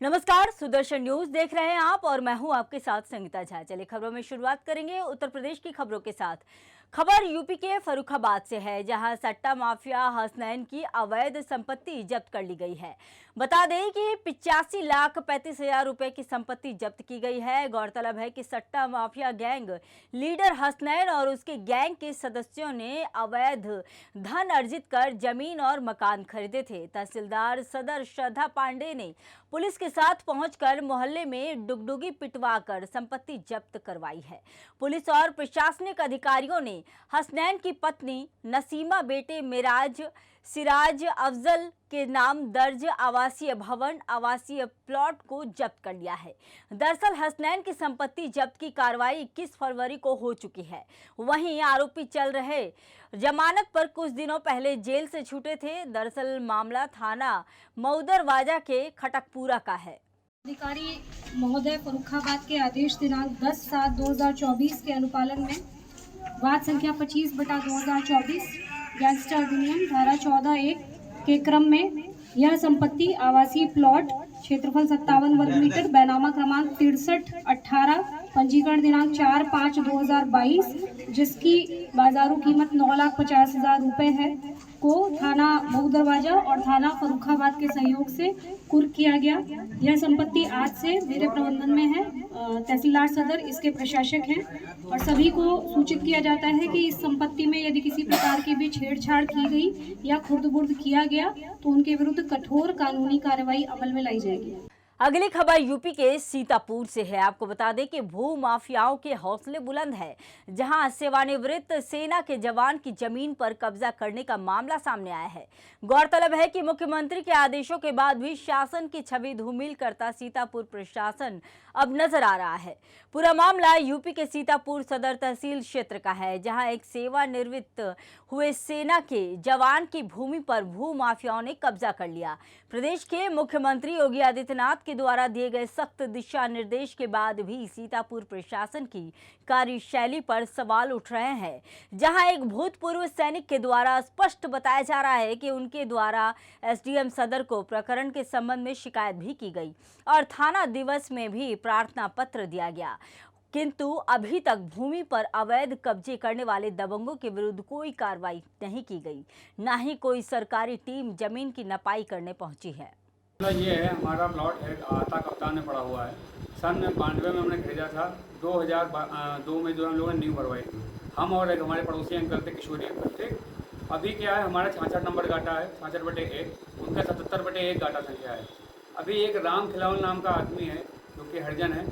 नमस्कार, सुदर्शन न्यूज देख रहे हैं आप और मैं हूं आपके साथ संगीता झा। चलिए खबरों में शुरुआत करेंगे उत्तर प्रदेश की खबरों के साथ। खबर यूपी के फर्रुखाबाद से है, जहां सट्टा माफिया हसनैन की अवैध संपत्ति जब्त कर ली गई है। बता दें कि 85,35,000 रुपए की संपत्ति जब्त की गई है। गौरतलब है कि सट्टा माफिया गैंग लीडर हसनैन और उसके गैंग के सदस्यों ने अवैध धन अर्जित कर जमीन और मकान खरीदे थे। तहसीलदार सदर श्रद्धा पांडे ने पुलिस के साथ पहुंचकर मोहल्ले में डुगडुगी पिटवाकर संपत्ति जब्त करवाई है। पुलिस और प्रशासनिक अधिकारियों ने हसनैन की पत्नी नसीमा, बेटे मिराज, सिराज, अफजल के नाम दर्ज आवासीय भवन, आवासीय प्लॉट को जब्त कर लिया है। दरअसल हसनैन की संपत्ति जब्त की कार्रवाई 21 फरवरी को हो चुकी है। वहीं आरोपी चल रहे जमानत पर कुछ दिनों पहले जेल से छूटे थे। दरअसल मामला थाना मऊदरवाजा के खटकपुरा का है। अधिकारी महोदय फर्रुखाबाद के आदेश दिनांक 10/7/2024 के अनुपालन में वाद संख्या 25/2024 गैंगस्टर अधिनियम धारा 14(1) के क्रम में यह संपत्ति आवासीय प्लॉट क्षेत्रफल 57 वर्ग मीटर, बैनामा क्रमांक 6318, पंजीकरण दिनांक 4/5/2022, जिसकी बाजारू कीमत 9,50,000 रुपये है, को थाना मऊदरवाजा और थाना फर्रुखाबाद के सहयोग से कुर्क किया गया। यह संपत्ति आज से मेरे प्रबंधन में है। तहसीलदार सदर इसके प्रशासक हैं और सभी को सूचित किया जाता है कि इस संपत्ति में यदि किसी प्रकार की भी छेड़छाड़ की गई या खुर्द-बुर्द किया गया तो उनके विरुद्ध कठोर कानूनी कार्रवाई अमल में लाई जाएगी। अगली खबर यूपी के सीतापुर से है। आपको बता दें कि भू माफियाओं के हौसले बुलंद है, जहां सेवानिवृत्त सेना के जवान की जमीन पर कब्जा करने का मामला सामने आया है। गौरतलब है कि मुख्यमंत्री के आदेशों के बाद भी शासन की छवि धूमिल करता सीतापुर प्रशासन अब नजर आ रहा है। पूरा मामला यूपी के सीतापुर सदर तहसील क्षेत्र का है, जहां एक सेवानिवृत्त हुए सेना के जवान की भूमि पर भू माफियाओं ने कब्जा कर लिया। प्रदेश के मुख्यमंत्री योगी आदित्यनाथ के द्वारा दिए गए सख्त दिशा निर्देश के बाद भी सीतापुर प्रशासन की कार्यशैली पर सवाल उठ रहे हैं, जहां एक भूतपूर्व सैनिक के द्वारा स्पष्ट बताया जा रहा है कि उनके द्वारा एसडीएम सदर को प्रकरण के संबंध में शिकायत भी की गई और थाना दिवस में भी प्रार्थना पत्र दिया गया, किंतु अभी तक भूमि पर अवैध कब्जे करने वाले दबंगों के विरुद्ध कोई कार्रवाई नहीं की गई, न ही कोई सरकारी टीम जमीन की नपाई करने पहुंची है। ये है हमारा प्लॉट है, आता कप्तान में पड़ा हुआ है। सन 92 में हमने खरीदा था। 2002 में जो हम लोगों ने नींव भरवाई थी, हम और एक हमारे पड़ोसी अंकल थे, किशोरी अंकल थे। अभी क्या है, हमारा 66 नंबर गाटा है, 66/1, उनका 77/1 गाटा संख्या है। अभी एक राम खिलावन नाम का आदमी है जो कि हरिजन है,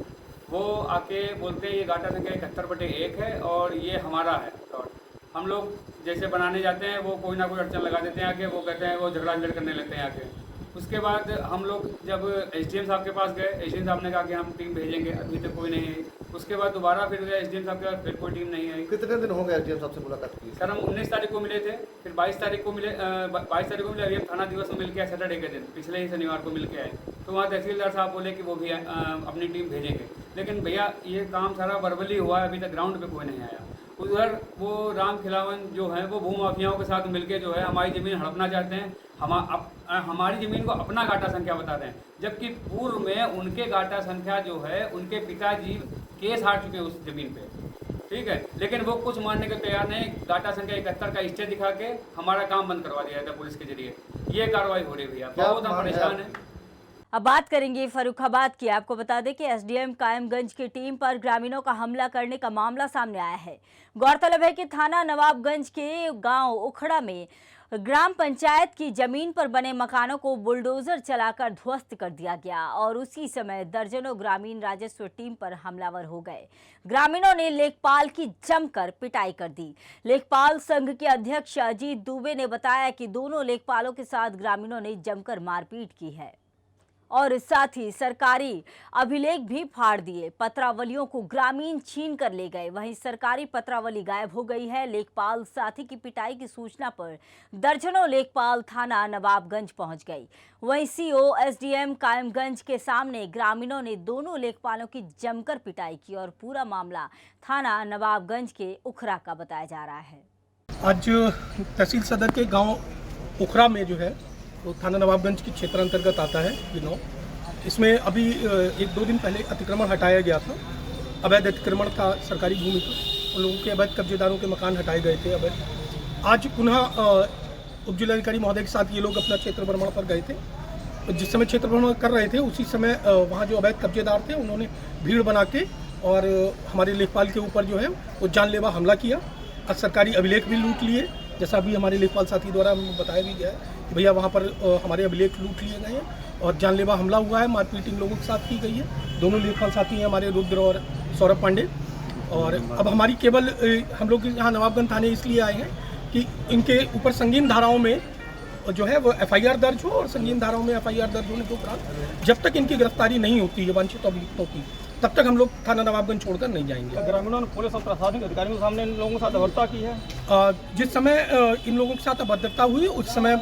वो आके बोलते हैं ये गाटा संख्या 71/1 है और ये हमारा है प्लॉट। हम लोग जैसे बनाने जाते हैं वो कोई ना कोई अड़चन लगा देते हैं आके, वो कहते हैं वो झगड़ा करने लेते हैं आके। उसके बाद हम लोग जब एसडीएम साहब के पास गए, एसडीएम साहब ने कहा कि हम टीम भेजेंगे, अभी तक कोई नहीं आई। उसके बाद दोबारा फिर गए एसडीएम साहब के पास, फिर कोई टीम नहीं आई। कितने दिन हो गए एसडीएम साहब से मुलाकात की? सर हम 19 तारीख को मिले थे, फिर 22 तारीख को मिले, 22 तारीख को मिले। अभी हम थाना दिवस में मिल के आए, सैटरडे के दिन, पिछले ही शनिवार को मिल के आए। तो वहाँ तहसीलदार साहब बोले कि वो भी अपनी टीम भेजेंगे, लेकिन भैया ये काम सारा वर्बली हुआ है, अभी तक ग्राउंड पे कोई नहीं आया। उधर वो राम खिलावन जो है वो भूमाफियाओं के साथ मिलके जो है हमारी ज़मीन हड़पना चाहते हैं। हमारी ज़मीन को अपना गाटा संख्या बताते हैं, जबकि पूर्व में उनके गाटा संख्या जो है उनके पिताजी केस हार चुके हैं उस ज़मीन पे, ठीक है। लेकिन वो कुछ मानने के तैयार नहीं। गाटा संख्या 71 का स्टे दिखा के हमारा काम बंद करवा दिया था पुलिस के जरिए। ये कार्रवाई हो रही भैया, बहुत हम परेशान हैं। अब बात करेंगे फर्रुखाबाद की। आपको बता दें कि एसडीएम कायमगंज की टीम पर ग्रामीणों का हमला करने का मामला सामने आया है। गौरतलब है कि थाना नवाबगंज के गांव उखड़ा में ग्राम पंचायत की जमीन पर बने मकानों को बुलडोजर चलाकर ध्वस्त कर दिया गया और उसी समय दर्जनों ग्रामीण राजस्व टीम पर हमलावर हो गए। ग्रामीणों ने लेखपाल की जमकर पिटाई कर दी। लेखपाल संघ के अध्यक्ष अजीत दुबे ने बताया कि दोनों लेखपालों के साथ ग्रामीणों ने जमकर मारपीट की है और साथ ही सरकारी अभिलेख भी फाड़ दिए। पत्रावलियों को ग्रामीण छीन कर ले गए। वहीं सरकारी पत्रावली गायब हो गई है। लेखपाल साथी की पिटाई की सूचना पर दर्जनों लेखपाल थाना नवाबगंज पहुंच गई। वहीं सीओ एसडीएम कायमगंज के सामने ग्रामीणों ने दोनों लेखपालों की जमकर पिटाई की और पूरा मामला थाना नवाबगंज के उखरा का बताया जा रहा है। आज तहसील सदर के गांव उखरा में जो है वो थाना नवाबगंज की क्षेत्र अंतर्गत आता है ये गाँव। इसमें अभी 1-2 दिन पहले अतिक्रमण हटाया गया था। अवैध अतिक्रमण था सरकारी भूमि पर, उन लोगों के अवैध कब्जेदारों के मकान हटाए गए थे अवैध। आज पुनः उप जिलाधिकारी महोदय के साथ ये लोग अपना क्षेत्र भ्रमण पर गए थे। जिस समय क्षेत्र भ्रमण कर रहे थे उसी समय वहाँ जो अवैध कब्जेदार थे उन्होंने भीड़ बना के और हमारे लेखपाल के ऊपर जो है वो जानलेवा हमला किया और सरकारी अभिलेख भी लूट लिए। जैसा अभी हमारे लेखपाल साथी द्वारा बताया भी गया है कि भैया वहाँ पर हमारे अभिलेख लूट लिए गए हैं और जानलेवा हमला हुआ है, मारपीट इन लोगों के साथ की गई है। दोनों लेखपाल साथी हैं हमारे, रुद्र और सौरभ पांडे। और अब हमारी केवल हम लोग यहाँ नवाबगंज थाने इसलिए आए हैं कि इनके ऊपर संगीन धाराओं में जो है वो एफआईआर दर्ज हो, और संगीन धाराओं में एफआईआर दर्ज होने के उपरांत जब तक इनकी गिरफ्तारी नहीं होती है वांछित अभियुक्तों की, तब तक हम लोग थाना नवाबगंज छोड़कर नहीं जाएंगे। ग्रामीणों ने पुलिस और प्रशासनिक अधिकारियों के सामने इन लोगों के साथ अभद्रता की है। जिस समय इन लोगों के साथ अभद्रता हुई उस समय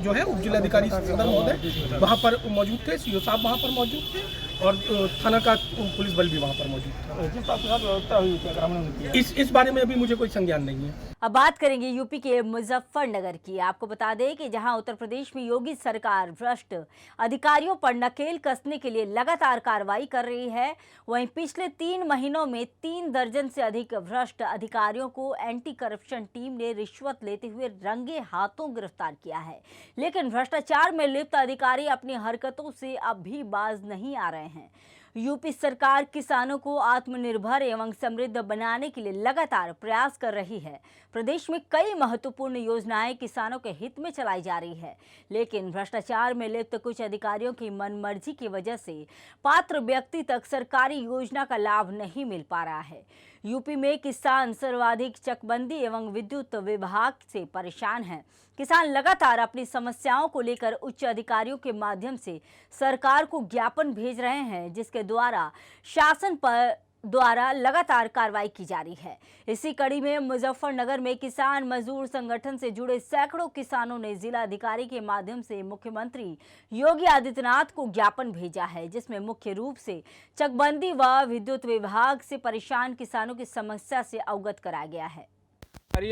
जो है उप जिलाधिकारी सदर महोदय वहाँ पर मौजूद थे, सीओ साहब वहाँ पर मौजूद थे और थाना का पुलिस बल भी वहाँ पर मौजूद था। जिस आपके साथ व्यवस्था हुई थी ग्रामीणों ने किया, इस बारे में अभी मुझे कोई संज्ञान नहीं है। अब बात करेंगे यूपी के मुजफ्फरनगर की। आपको बता दें कि जहां उत्तर प्रदेश में योगी सरकार भ्रष्ट अधिकारियों पर नकेल कसने के लिए लगातार कार्रवाई कर रही है, वहीं पिछले 3 महीनों में 3 दर्जन से अधिक भ्रष्ट अधिकारियों को एंटी करप्शन टीम ने रिश्वत लेते हुए रंगे हाथों गिरफ्तार किया है। लेकिन भ्रष्टाचार में लिप्त अधिकारी अपनी हरकतों से अब भी बाज नहीं आ रहे हैं। यूपी सरकार किसानों को आत्मनिर्भर एवं समृद्ध बनाने के लिए लगातार प्रयास कर रही है। प्रदेश में कई महत्वपूर्ण योजनाएं किसानों के हित में चलाई जा रही है, लेकिन भ्रष्टाचार में लिप्त कुछ अधिकारियों की मनमर्जी की वजह से पात्र व्यक्ति तक सरकारी योजना का लाभ नहीं मिल पा रहा है। यूपी में किसान सर्वाधिक चकबंदी एवं विद्युत विभाग से परेशान हैं। किसान लगातार अपनी समस्याओं को लेकर उच्च अधिकारियों के माध्यम से सरकार को ज्ञापन भेज रहे हैं, जिसके द्वारा शासन पर द्वारा लगातार कार्रवाई की जा रही है। इसी कड़ी में मुजफ्फरनगर में किसान मजदूर संगठन से जुड़े सैकड़ों किसानों ने जिला अधिकारी के माध्यम से मुख्यमंत्री योगी आदित्यनाथ को ज्ञापन भेजा है, जिसमें मुख्य रूप से चकबंदी व विद्युत विभाग से परेशान किसानों की समस्या से अवगत कराया गया है।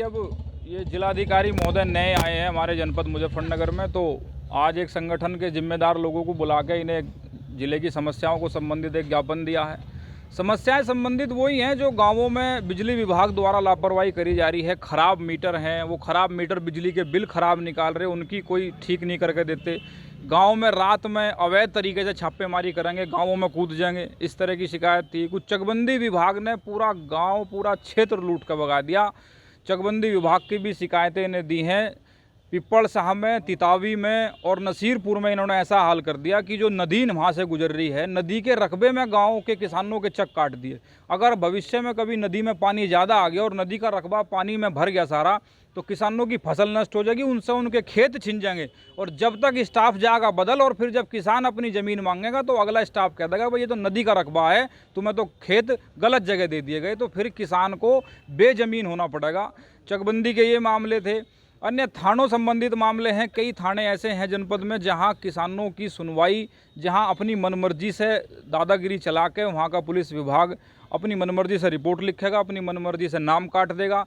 अब ये जिलाधिकारी महोदय नए आए हैं हमारे जनपद मुजफ्फरनगर में, तो आज एक संगठन के जिम्मेदार लोगों को बुला के इन्हें जिले की समस्याओं को संबंधित एक ज्ञापन दिया है। समस्याएं संबंधित वही हैं जो गांवों में बिजली विभाग द्वारा लापरवाही करी जा रही है। ख़राब मीटर हैं, वो ख़राब मीटर बिजली के बिल ख़राब निकाल रहे, उनकी कोई ठीक नहीं करके देते। गांव में रात में अवैध तरीके से छापेमारी करेंगे, गांवों में कूद जाएंगे, इस तरह की शिकायत थी। कुछ चकबंदी विभाग ने पूरा गाँव पूरा क्षेत्र लूट कर भगा दिया। चकबंदी विभाग की भी शिकायतें इन्हें दी हैं। पिपल शाह में, तितावी में और नसीरपुर में इन्होंने ऐसा हाल कर दिया कि जो नदी वहाँ से गुजर रही है, नदी के रकबे में गांव के किसानों के चक काट दिए। अगर भविष्य में कभी नदी में पानी ज़्यादा आ गया और नदी का रकबा पानी में भर गया सारा, तो किसानों की फसल नष्ट हो जाएगी, उनसे उनके खेत छिन जाएंगे। और जब तक स्टाफ जाएगा बदल, और फिर जब किसान अपनी ज़मीन मांगेगा तो अगला स्टाफ कह देगा भाई ये तो नदी का रकबा है, तुम्हें तो खेत गलत जगह दे दिए गए, तो फिर किसान को बेजमीन होना पड़ेगा। चकबंदी के ये मामले थे। अन्य थानों संबंधित मामले हैं। कई थाने ऐसे हैं जनपद में जहां किसानों की सुनवाई, जहां अपनी मनमर्जी से दादागिरी चला के वहां का पुलिस विभाग अपनी मनमर्जी से रिपोर्ट लिखेगा, अपनी मनमर्जी से नाम काट देगा।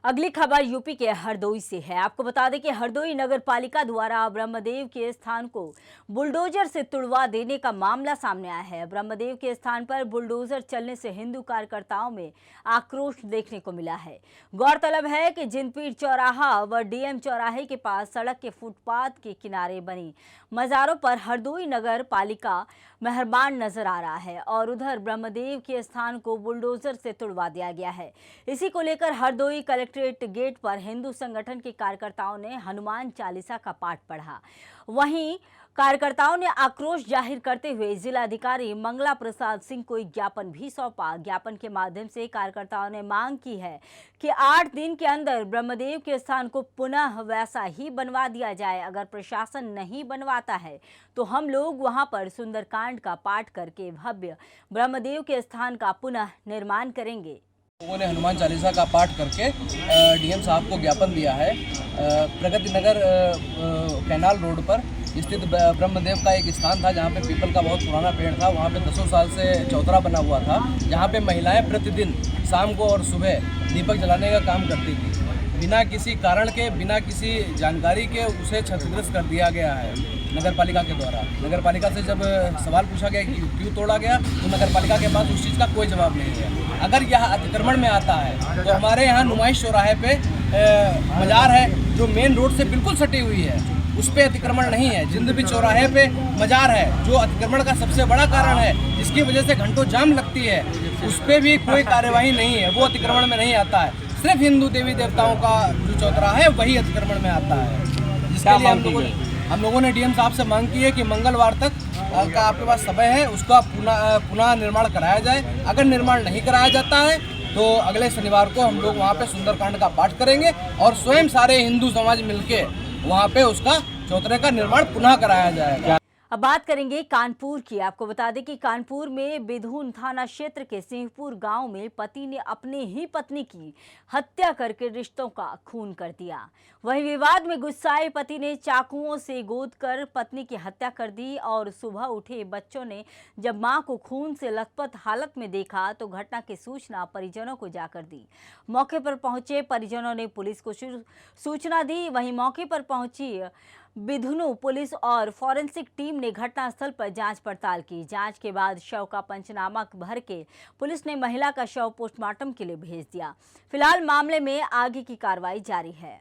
अगली खबर यूपी के हरदोई से है। आपको बता दें कि हरदोई नगर पालिका द्वारा ब्रह्मदेव के स्थान को बुलडोजर से तुड़वा देने का मामला सामने आया है। ब्रह्मदेव के स्थान पर बुलडोजर चलने से हिंदू कार्यकर्ताओं में आक्रोश देखने को मिला है। गौरतलब है कि जिनपीर चौराहा व डीएम चौराहे के पास सड़क के फुटपाथ के किनारे बनी मज़ारों पर हरदोई नगर पालिका मेहरबान नजर आ रहा है और उधर ब्रह्मदेव के स्थान को बुलडोजर से तुड़वा दिया गया है। इसी को लेकर हरदोई कलेक्ट्रेट गेट पर हिंदू संगठन के कार्यकर्ताओं ने हनुमान चालीसा का पाठ पढ़ा। वहीं कार्यकर्ताओं ने आक्रोश जाहिर करते हुए जिलाधिकारी मंगला प्रसाद सिंह को एक ज्ञापन भी सौंपा। ज्ञापन के माध्यम से कार्यकर्ताओं ने मांग की है कि 8 दिन के अंदर ब्रह्मदेव के स्थान को पुनः वैसा ही बनवा दिया जाए। अगर प्रशासन नहीं बनवाता है तो हम लोग वहां पर सुंदरकांड का पाठ करके भव्य ब्रह्मदेव के स्थान का पुनः निर्माण करेंगे। लोगों ने हनुमान चालीसा का पाठ करके डीएम साहब को ज्ञापन दिया है। प्रगति नगर कैनाल रोड पर स्थित ब्रह्मदेव का एक स्थान था जहाँ पे पीपल का बहुत पुराना पेड़ था। वहाँ पे 10 साल से चौतरा बना हुआ था, जहाँ पे महिलाएं प्रतिदिन शाम को और सुबह दीपक जलाने का काम करती थी। बिना किसी कारण के, बिना किसी जानकारी के उसे क्षतिग्रस्त कर दिया गया है। नगर पालिका के द्वारा। नगर पालिका से जब सवाल पूछा गया कि क्यों तोड़ा गया, तो नगर पालिका के पास उस चीज़ का कोई जवाब नहीं है। अगर यह अतिक्रमण में आता है तो हमारे यहाँ नुमाइश चौराहे पे मजार है जो मेन रोड से बिल्कुल सटी हुई है, उस पर अतिक्रमण नहीं है। जिंदबी चौराहे पे मजार है जो अतिक्रमण का सबसे बड़ा कारण है, जिसकी वजह से घंटों जाम लगती है, उस पर भी कोई कार्यवाही नहीं है, वो अतिक्रमण में नहीं आता है। सिर्फ हिंदू देवी देवताओं का जो चौराहा है वही अतिक्रमण में आता है। जिसके लिए हम लोगों ने डीएम साहब से मांग की है कि मंगलवार तक का आपके पास समय है, उसका पुनः निर्माण कराया जाए। अगर निर्माण नहीं कराया जाता है तो अगले शनिवार को हम लोग वहाँ पे सुंदरकांड का पाठ करेंगे और स्वयं सारे हिंदू समाज मिलके वहाँ पे उसका चौतरे का निर्माण पुनः कराया जाएगा। अब बात करेंगे कानपुर की। आपको बता दें कि कानपुर में बिधून थाना क्षेत्र के सिंहपुर गांव में पति ने अपने ही पत्नी की हत्या करके रिश्तों का खून कर दिया। वहीं विवाद में गुस्साए पति ने चाकुओं से गोदकर पत्नी की हत्या कर दी और सुबह उठे बच्चों ने जब मां को खून से लथपथ हालत में देखा तो घटना की सूचना परिजनों को जाकर दी। मौके पर पहुंचे परिजनों ने पुलिस को सूचना दी। वहीं मौके पर पहुंची बिधुनु पुलिस और फॉरेंसिक टीम ने घटनास्थल पर जांच पड़ताल की। जांच के बाद शव का पंचनामा भर के पुलिस ने महिला का शव पोस्टमार्टम के लिए भेज दिया। फिलहाल मामले में आगे की कार्रवाई जारी है।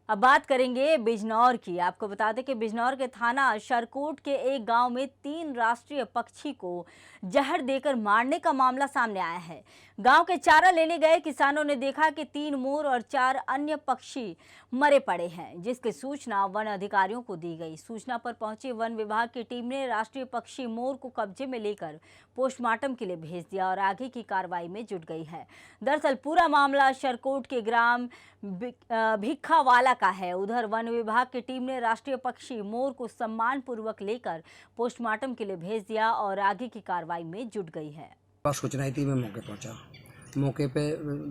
अब बात करेंगे बिजनौर की। आपको बता दें कि बिजनौर के थाना शरकोट के एक गांव में 3 राष्ट्रीय पक्षी को जहर देकर मारने का मामला सामने आया है। गांव के चारा लेने गए किसानों ने देखा कि 3 मोर और 4 अन्य पक्षी मरे पड़े हैं, जिसकी सूचना वन अधिकारियों को दी गई। सूचना पर पहुंची वन विभाग की टीम ने राष्ट्रीय पक्षी मोर को कब्जे में लेकर पोस्टमार्टम के लिए भेज दिया और आगे की कार्रवाई में जुट गई है। दरअसल पूरा मामला शरकोट के ग्राम भिक्खावाला का है। उधर वन विभाग की टीम ने राष्ट्रीय पक्षी मोर को सम्मान पूर्वक लेकर पोस्टमार्टम के लिए भेज दिया और आगे की कार्रवाई में जुट गई है। सूचना आई थी, मैं मौके पहुंचा। मौके पे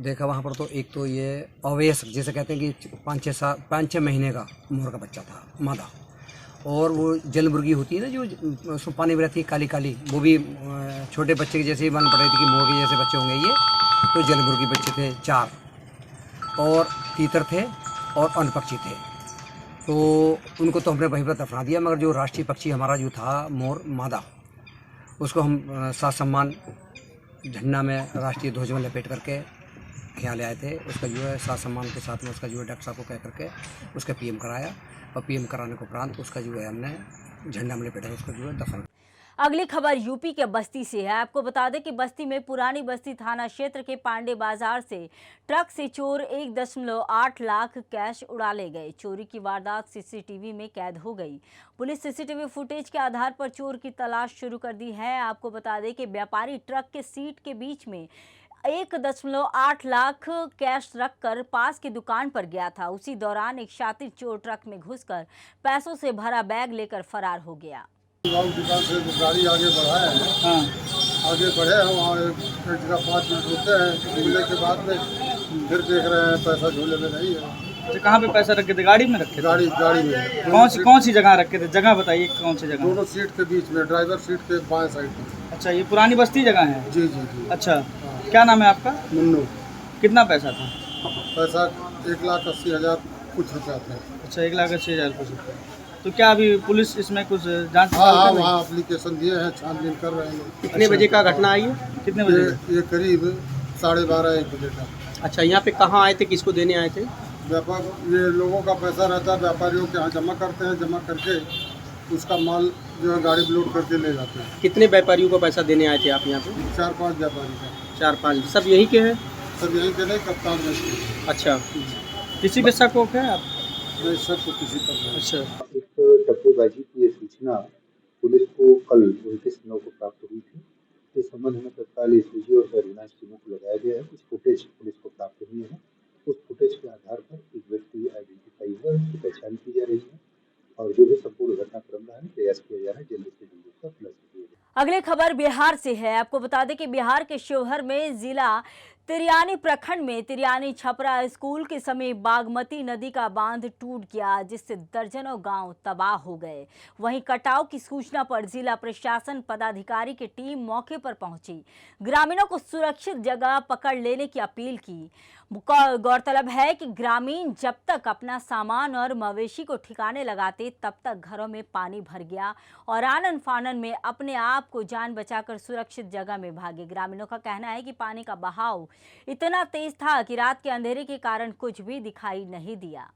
देखा वहाँ पर तो एक तो ये अवेश जैसे कहते हैं कि 5-6 महीने का मोर का बच्चा था, मादा, और वो जल मुर्गी होती है ना जो उसमें पानी में रहती है काली काली, वो भी छोटे बच्चे के जैसे ही मान पड़ रही थी कि मोर के जैसे बच्चे होंगे ये, तो जल मुर्गी बच्चे थे 4, और तीतर थे और अन्य पक्षी थे। तो उनको तो हमने वहीं पर दफना दिया, मगर जो राष्ट्रीय पक्षी हमारा जो था मोर मादा, उसको हम साथ सम्मान झंडा में राष्ट्रीय ध्वज में लपेट करके यहाँ ले आए थे। उसका जो है साथ सम्मान के साथ में उसका जो है डॉक्टर साहब को कह करके उसका पीएम कराया, और पीएम कराने के उपरांत उसका जो है हमने झंडा में लपेटा उसका जो है दफन। अगली खबर यूपी के बस्ती से है। आपको बता दें कि बस्ती में पुरानी बस्ती थाना क्षेत्र के पांडे बाजार से ट्रक से चोर 1.8 लाख कैश उड़ा ले गए। चोरी की वारदात सीसीटीवी में कैद हो गई। पुलिस सीसीटीवी फुटेज के आधार पर चोर की तलाश शुरू कर दी है। आपको बता दें कि व्यापारी ट्रक के सीट के बीच में 1.8 लाख कैश रखकर पास की दुकान पर गया था। उसी दौरान एक शातिर चोर ट्रक में घुसकर पैसों से भरा बैग लेकर फरार हो गया। दुकान से गाड़ी आगे बढ़ाया है, आगे बढ़े हैं, वहाँ एक जगह 5 मिनट रुकते हैं, मिलने के बाद में फिर देख रहे हैं पैसा झोले में नहीं है। तो कहाँ पे पैसा रखे थे? गाड़ी में रखे थे? गाड़ी में। कौन सी जगह रखे थे? जगह बताइए कौन सी जगह? दोनों सीट के बीच में, ड्राइवर सीट के बाएं साइड में। अच्छा, ये पुरानी बस्ती जगह है? जी जी जी। अच्छा, क्या नाम है आपका? मुन्नू। कितना पैसा था? पैसा 1,80,000 कुछ रुपया था। अच्छा, 1,80,000 कुछ रुपया। तो क्या अभी पुलिस इसमें कुछ जांच? हाँ, वहाँ एप्लीकेशन दिए हैं, छानबीन कर रहे हैं। कितने बजे का घटना आई है? कितने बजे? ये करीब 12:30-1 बजे का। अच्छा, यहाँ पे कहाँ आए थे, किसको देने आए थे? व्यापार, ये लोगों का पैसा रहता है, व्यापारियों के यहाँ जमा करते हैं, जमा करके उसका माल जो है गाड़ी में लोड करके ले जाते हैं। कितने व्यापारियों को पैसा देने आए थे आप यहाँ पे? 4-5 व्यापारी का। 4-5 सब यहीं के हैं? सब यहीं के नहीं, कप्तान में से। अच्छा, किसी पे शक हो है आप? नहीं, सब को किसी पर नहीं। अच्छा, एक टप्पेबाजी की ये सूचना पुलिस को कल 29/9 को प्राप्त हुई थी। इस संबंध में तत्काल एसपीजी और सर्विलांस टीमों को लगाया गया है। कुछ फुटेज पुलिस को प्राप्त हुई है। उस फुटेज के आधार पर एक व्यक्ति आइडेंटिफाई हुआ, उसकी पहचान की जा रही है और जो भी संपूर्ण घटनाक्रम रहा है प्रयास किया जा रहा है जल्द से जल्द उसका खुलासा किया जाए। अगली खबर बिहार से है। आपको बता दें कि बिहार के शिवहर में जिला तिरियानी प्रखंड में तिरियानी छपरा स्कूल के समीप बागमती नदी का बांध टूट गया, जिससे दर्जनों गांव तबाह हो गए। वहीं कटाव की सूचना पर जिला प्रशासन पदाधिकारी की टीम मौके पर पहुंची, ग्रामीणों को सुरक्षित जगह पकड़ लेने की अपील की। गौरतलब है कि ग्रामीण जब तक अपना सामान और मवेशी को ठिकाने लगाते, तब तक घरों में पानी भर गया और आनन फानन में अपने आप को जान बचाकर सुरक्षित जगह में भागे। ग्रामीणों का कहना है कि पानी का बहाव इतना तेज था कि रात के अंधेरे के कारण कुछ भी दिखाई नहीं दिया।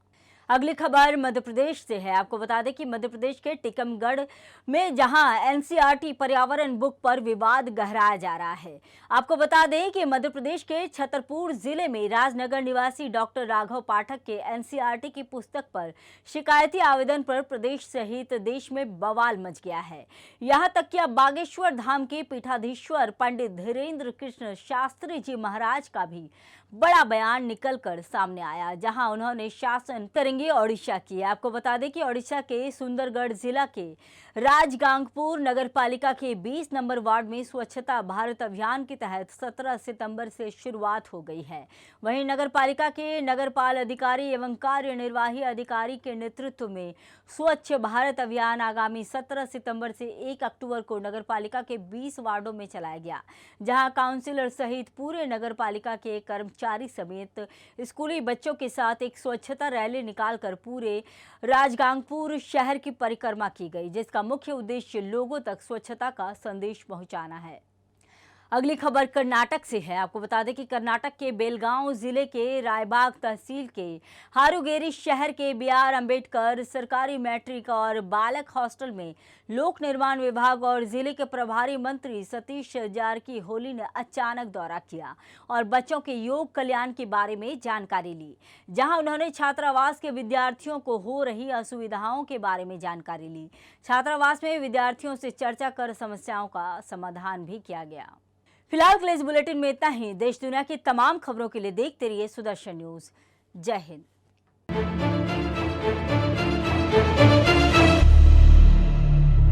अगली खबर मध्य प्रदेश से है। आपको बता दें कि मध्य प्रदेश के टीकमगढ़ में जहां एनसीईआरटी पर्यावरण बुक पर विवाद गहराया जा रहा है। आपको बता दें कि मध्य प्रदेश के छतरपुर जिले में राजनगर निवासी डॉक्टर राघव पाठक के एनसीईआरटी की पुस्तक पर शिकायती आवेदन पर प्रदेश सहित देश में बवाल मच गया है। यहाँ तक कि अब बागेश्वर धाम के पीठाधीश्वर पंडित धीरेन्द्र कृष्ण शास्त्री जी महाराज का भी बड़ा बयान निकलकर सामने आया, जहां उन्होंने शासन करेंगे ओडिशा की। आपको बता दें कि ओडिशा के सुंदरगढ़ जिला के राजगांगपुर नगर पालिका के 20 नंबर वार्ड में स्वच्छता भारत अभियान के तहत 17 सितंबर से शुरुआत हो गई है। वहीं नगर पालिका के नगरपाल अधिकारी एवं कार्यनिर्वाही अधिकारी के नेतृत्व में स्वच्छ भारत अभियान आगामी 17 सितंबर से 1 अक्टूबर को नगर पालिका के 20 वार्डों में चलाया गया, जहां काउंसिलर सहित पूरे नगर पालिका के कर्मचारी समेत स्कूली बच्चों के साथ एक स्वच्छता रैली निकालकर पूरे राजगांगपुर शहर की परिक्रमा की गई, जिसका मुख्य उद्देश्य लोगों तक स्वच्छता का संदेश पहुंचाना है। अगली खबर कर्नाटक से है। आपको बता दें कि कर्नाटक के बेलगांव जिले के रायबाग तहसील के हारूगेरी शहर के BR अम्बेडकर सरकारी मैट्रिक और बालक हॉस्टल में लोक निर्माण विभाग और जिले के प्रभारी मंत्री सतीश जारकीहोली ने अचानक दौरा किया और बच्चों के योग कल्याण के बारे में जानकारी ली, जहां उन्होंने छात्रावास के विद्यार्थियों को हो रही असुविधाओं के बारे में जानकारी ली। छात्रावास में विद्यार्थियों से चर्चा कर समस्याओं का समाधान भी किया गया। फिलहाल के लिए इस बुलेटिन में इतना ही। देश दुनिया की तमाम खबरों के लिए देखते रहिए सुदर्शन न्यूज। जय हिंद।